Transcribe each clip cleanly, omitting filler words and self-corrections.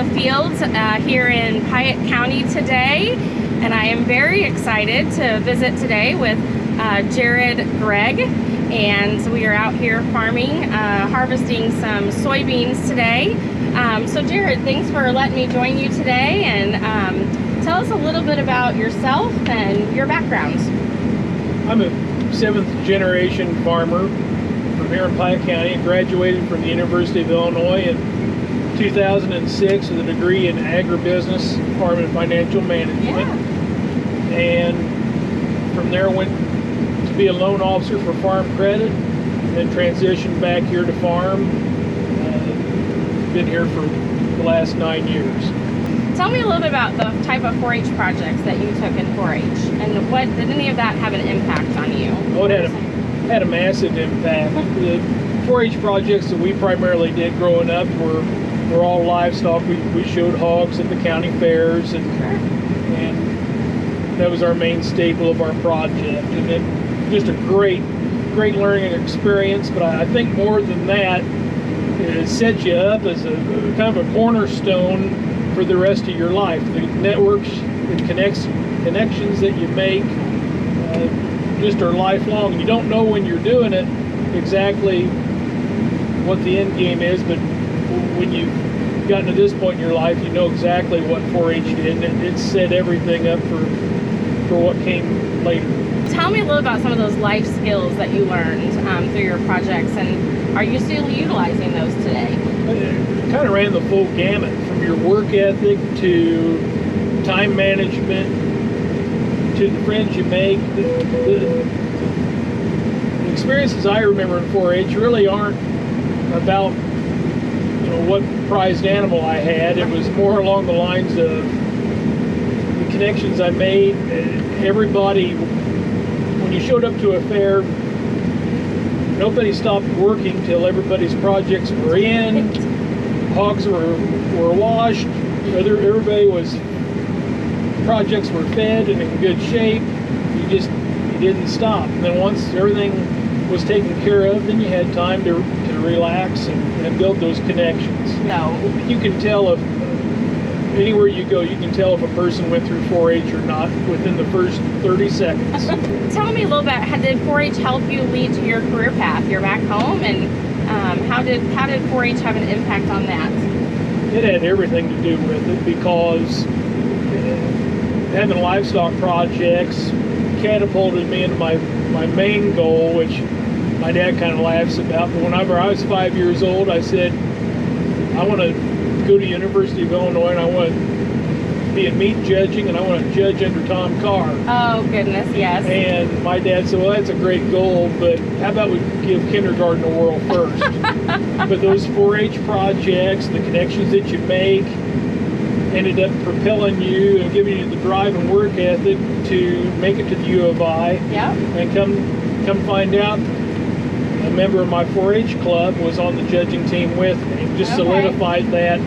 the field here in Piatt County today, and I am very excited to visit today with Jared Gregg, and we are out here farming, harvesting some soybeans today. So Jared, thanks for letting me join you today, and tell us a little bit about yourself and your background. I'm a 7th generation farmer from here in Piatt County. I graduated from the University of Illinois in 2006 with a degree in agribusiness, farm and financial management. Yeah. And from there went to be a loan officer for Farm Credit, and then transitioned back here to farm. Been here for the last 9 years. Tell me a little bit about the type of 4-H projects that you took in 4-H, and what did any of that have an impact on you? Oh, it had a massive impact. The 4-H projects that we primarily did growing up were all livestock. We showed hogs at the county fairs, and that was our main staple of our project. And then just a great learning experience. But I think more than that, it sets you up as a kind of a cornerstone for the rest of your life. The networks, the connections that you make just are lifelong. You don't know when you're doing it exactly what the end game is, but when you've gotten to this point in your life, you know exactly what 4-H did, and it set everything up for what came later. Tell me a little about some of those life skills that you learned through your projects, and are you still utilizing those today? It kind of ran the full gamut, from your work ethic to time management to the friends you make. The experiences I remember in 4-H really aren't about what prized animal I had. It was more along the lines of the connections I made. Everybody, when you showed up to a fair, nobody stopped working till everybody's projects were in, hogs were washed, everybody projects were fed and in good shape. You didn't stop. And then once everything was taken care of, then you had time to relax and build those connections. No. You can tell if anywhere you go, you can tell if a person went through 4-H or not within the first 30 seconds. Tell me a little bit, how did 4-H help you lead to your career path? You're back home, and how did 4-H have an impact on that? It had everything to do with it, because having livestock projects catapulted me into my main goal, which my dad kind of laughs about. But whenever I was 5 years old, I said, I want to go to University of Illinois, and I want to be in meat judging, and I want to judge under Tom Carr. Oh, goodness, yes. And my dad said, well, that's a great goal, but how about we give kindergarten a whirl first? But those 4-H projects, the connections that you make, ended up propelling you and giving you the drive and work ethic to make it to the U of I. Yep. And come find out, a member of my 4-H club was on the judging team with me. Just solidified that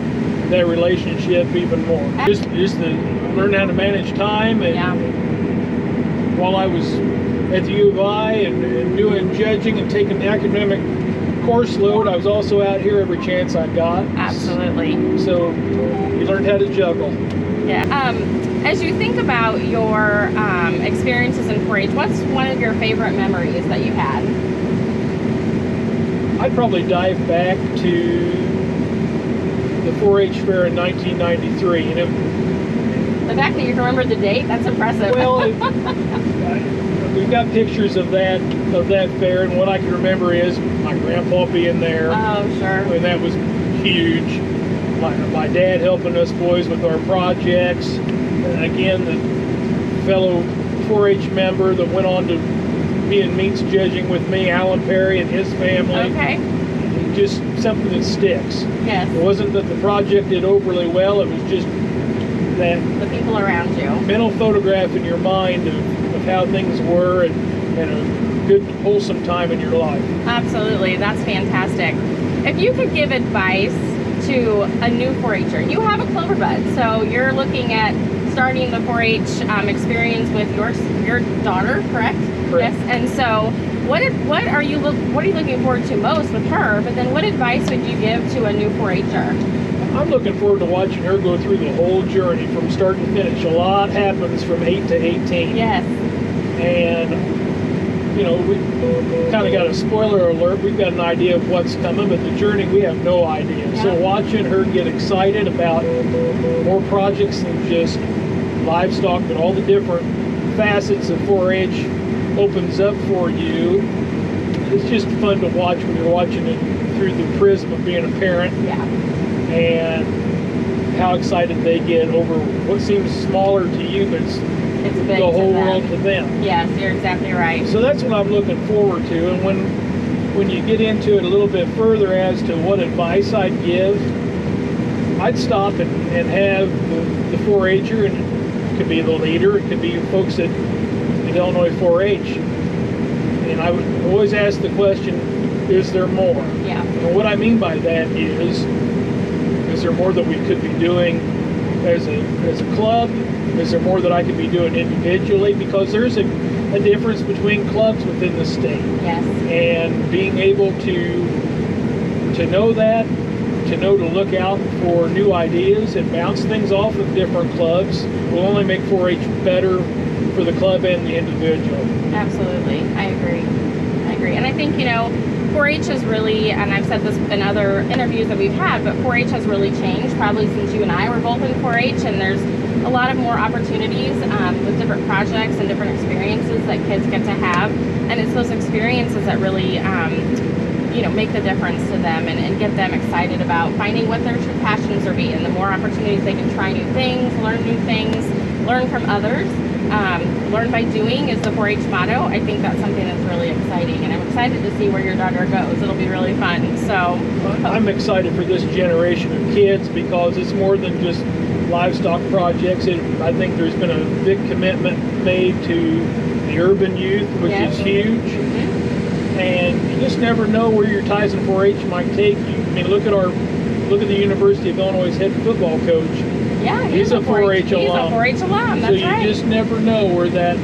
relationship even more. Just to learn how to manage time, and while I was at the U of I and doing judging and taking the academic course load, I was also out here every chance I got. Absolutely. So you learned how to juggle. Yeah. As you think about your experiences in 4-H, what's one of your favorite memories that you had? I'd probably dive back to the 4-H fair in 1993. The fact that you can remember the date, that's impressive. Well, we've got pictures of that fair, and what I can remember is my grandpa being there. Oh, sure. And that was huge. My dad helping us boys with our projects. And again, the fellow 4-H member that went on to be in meats judging with me, Alan Perry and his family. Okay. Just something that sticks. Yes. It wasn't that the project did overly well, it was just that the people around you. Mental photograph in your mind of how things were, and a good, wholesome time in your life. Absolutely. That's fantastic. If you could give advice to a new 4-H'er, you have a clover bud, so you're looking at starting the 4-H experience with your daughter, correct? Correct. Yes. And so, what are you looking forward to most with her? But then, what advice would you give to a new 4-H'er? I'm looking forward to watching her go through the whole journey from start to finish. A lot happens from 8 to 18. Yes. And, you know, we kind of got a spoiler alert. We've got an idea of what's coming, but the journey, we have no idea. Yeah. So watching her get excited about more projects than just livestock, but all the different facets of 4-H opens up for you. It's just fun to watch when you're watching it through the prism of being a parent. Yeah. And how excited they get over what seems smaller to you, but it's It's big the to whole them. world to them. Yes, you're exactly right. So that's what I'm looking forward to. And when you get into it a little bit further as to what advice I'd give, I'd stop and have the 4-H'er, and it could be the leader, it could be folks at Illinois 4-H. And I would always ask the question, is there more? Yeah. And what I mean by that is there more that we could be doing as a club? Is there more that I could be doing individually? Because there's a difference between clubs within the state. Yes. And being able to know that, to know to look out for new ideas and bounce things off of different clubs will only make 4-H better for the club and the individual. Absolutely. I agree. And I think, 4-H has really, and I've said this in other interviews that we've had, but 4-H has really changed probably since you and I were both in 4-H, and there's a lot of more opportunities with different projects and different experiences that kids get to have. And it's those experiences that really, make the difference to them and get them excited about finding what their true passions are being. The more opportunities they can try new things, learn new things, learn from others. Learn by doing is the 4-H motto. I think that's something that's really exciting, and I'm excited to see where your daughter goes. It'll be really fun. So I'm excited for this generation of kids because it's more than just livestock projects. I think there's been a big commitment made to the urban youth, which Yes. is huge. Mm-hmm. And you just never know where your ties in 4-H might take you. I mean, look at the University of Illinois' head football coach. Yeah, He's a 4-H alum. He's a 4-H alum. So That's you right. just never know where that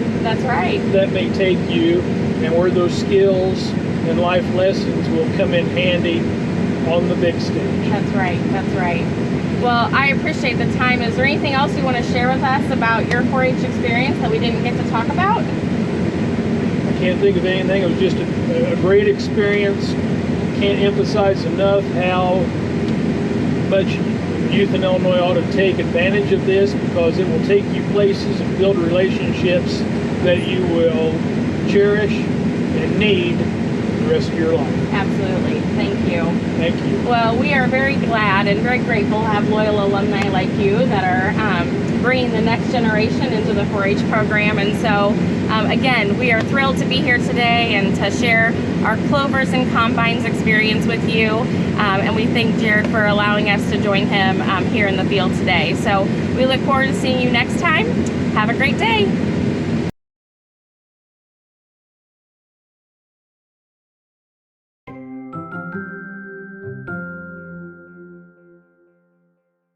may take you, and where those skills and life lessons will come in handy on the big stage. That's right. Well, I appreciate the time. Is there anything else you want to share with us about your 4-H experience that we didn't get to talk about? I can't think of anything. It was just a great experience. Can't emphasize enough how much youth in Illinois ought to take advantage of this, because it will take you places and build relationships that you will cherish and need the rest of your life. Absolutely. Thank you. Thank you. Well, we are very glad and very grateful to have loyal alumni like you that are bringing the next generation into the 4-H program. And so, again, we are thrilled to be here today and to share our Clovers and Combines experience with you. And we thank Jared for allowing us to join him here in the field today. So we look forward to seeing you next time. Have a great day.